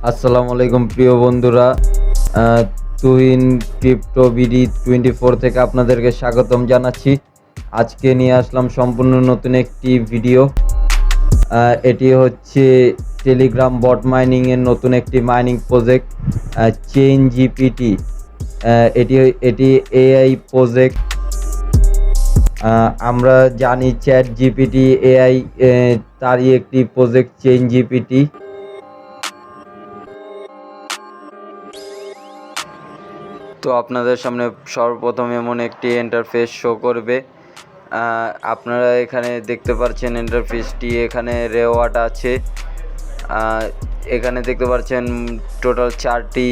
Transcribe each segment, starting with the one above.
আসসালামু আলাইকুম প্রিয় বন্ধুরা, তুহিন ক্রিপ্টো বিডি 24 থেকে আপনাদেরকে স্বাগতম জানাচ্ছি। আজকে নিয়ে আসলাম সম্পূর্ণ নতুন একটি ভিডিও। এটি হচ্ছে টেলিগ্রাম বট মাইনিংয়ের নতুন একটি মাইনিং প্রজেক্ট চেইন জিপিটি। এটি এআই প্রজেক্ট। আমরা জানি চ্যাট জিপিটি এআই, তারই একটি প্রজেক্ট চেইন জিপিটি। তো আপনাদের সামনে সর্বপ্রথম এমন একটি ইন্টারফেস শো করবে। আপনারা এখানে দেখতে পাচ্ছেন ইন্টারফেসটি, এখানে রেওয়ার্ড আছে। এখানে দেখতে পাচ্ছেন টোটাল 4টি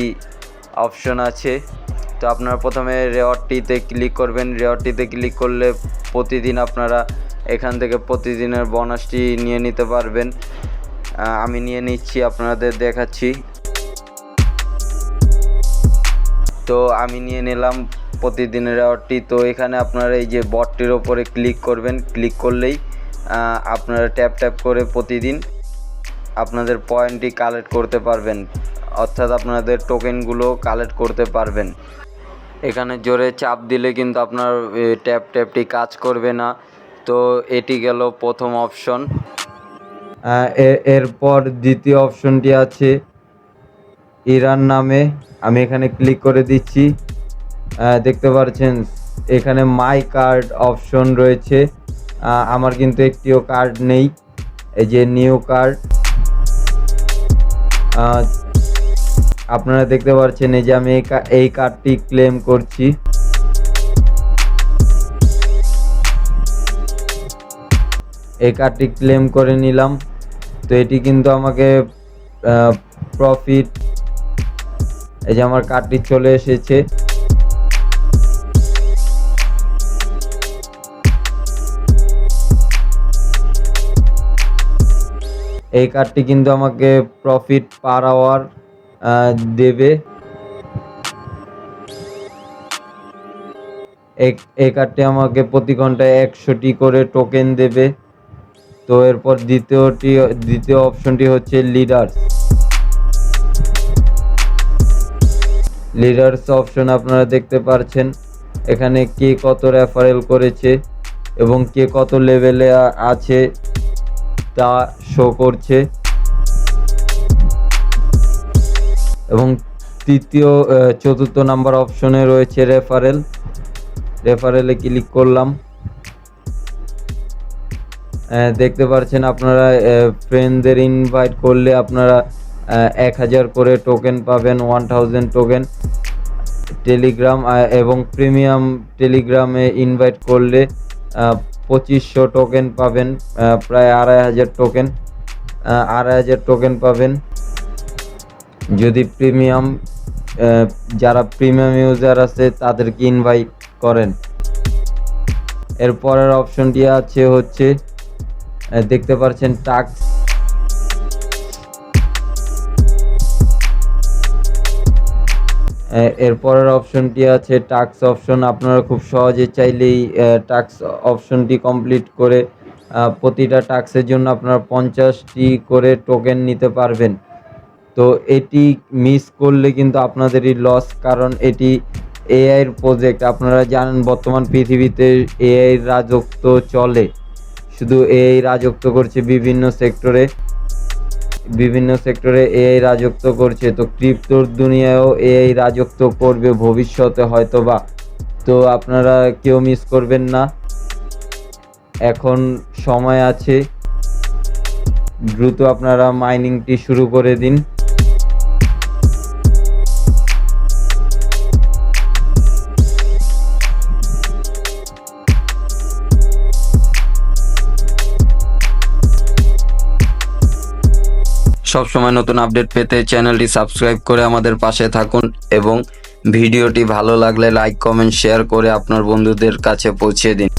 অপশন আছে। তো আপনারা প্রথমে রেওয়ার্ডটিতে ক্লিক করবেন। রেওয়ার্ডটিতে ক্লিক করলে প্রতিদিন আপনারা এখান থেকে প্রতিদিনের বোনাসটি নিয়ে নিতে পারবেন। আমি নিয়ে নিচ্ছি, আপনাদের দেখাচ্ছি। তো আমি নিয়ে নিলাম প্রতিদিনের রেওয়ার্ডটি। তো এখানে আপনারা এই যে বটটির ওপরে ক্লিক করবেন। ক্লিক করলেই আপনারা ট্যাপ করে প্রতিদিন আপনাদের পয়েন্টটি কালেক্ট করতে পারবেন, অর্থাৎ আপনাদের টোকেনগুলো কালেক্ট করতে পারবেন। এখানে জোরে চাপ দিলে কিন্তু আপনার ট্যাপটি কাজ করবে না। তো এটি গেল প্রথম অপশন। এরপর দ্বিতীয় অপশনটি আছে ইরান নামে। আমি এখানে ক্লিক করে দিচ্ছি। দেখতে পাচ্ছেন এখানে মাই কার্ড অপশন রয়েছে। আমার কিন্তু একটিও কার্ড নেই। এই যে নিউ কার্ড, আপনারা দেখতে পাচ্ছেন এই যে আমি এই কার্ডটি ক্লেম করছি। এই কার্ডটি ক্লেম করে নিলাম। তো এটি কিন্তু আমাকে প্রফিট, এই যে আমার কার্ডটি চলে এসেছে। এই কার্ডটি কিন্তু আমাকে প্রফিট পার আওয়ার দেবে। এই কার্ডটি আমাকে প্রতি ঘন্টায় 100টি করে টোকেন দেবে। তো এরপর দ্বিতীয় অপশনটি হচ্ছে লিডার্স অপশন। আপনারা দেখতে পাচ্ছেন এখানে কে কত রেফারেল করেছে এবং কে কত লেভেলে আছে তা শো করছে। এবং চতুর্থ নাম্বার অপশনে রয়েছে রেফারেলে ক্লিক করলাম। দেখতে পাচ্ছেন আপনারা ফ্রেন্ডদের ইনভাইট করলে আপনারা 1000 করে টোকেন পাবেন, 1000 টোকেন। টেলিগ্রাম এবং প্রিমিয়াম টেলিগ্রামে ইনভাইট করলে 2500 টোকেন পাবেন, প্রায় 2500 টোকেন পাবেন যদি যারা প্রিমিয়াম ইউজার আছে তাদেরকে ইনভাইট করেন। এর পরের অপশনটি আছে হচ্ছে দেখতে পাচ্ছেন টাস্ক। এর পরের অপশনটি আছে টাস্ক অপশন। আপনারা খুব সহজে চাইলেই টাস্ক অপশনটি কমপ্লিট করে প্রতিটা টাস্কের জন্য আপনারা 50টি করে টোকেন নিতে পারবেন। তো এটি মিস করলে কিন্তু আপনাদেরই লস, কারণ এটি এআই এর প্রজেক্ট। আপনারা জানেন বর্তমান পৃথিবীতে এআই রাজত্ব চলে, শুধু এআই রাজত্ব করছে বিভিন্ন সেক্টরে এআই রাজত্ব করছে। তো ক্রিপ্টোর দুনিয়ায়ও এআই রাজত্ব করবে ভবিষ্যতে হয়তোবা। তো আপনারা কেউ মিস করবেন না, এখন সময় আছে, দ্রুত আপনারা মাইনিংটি শুরু করে দিন। সবসময় নতুন আপডেট পেতে চ্যানেলটি সাবস্ক্রাইব করে আমাদের পাশে থাকুন এবং ভিডিওটি ভালো লাগলে লাইক, কমেন্ট, শেয়ার করে আপনার বন্ধুদের কাছে পৌঁছে দিন।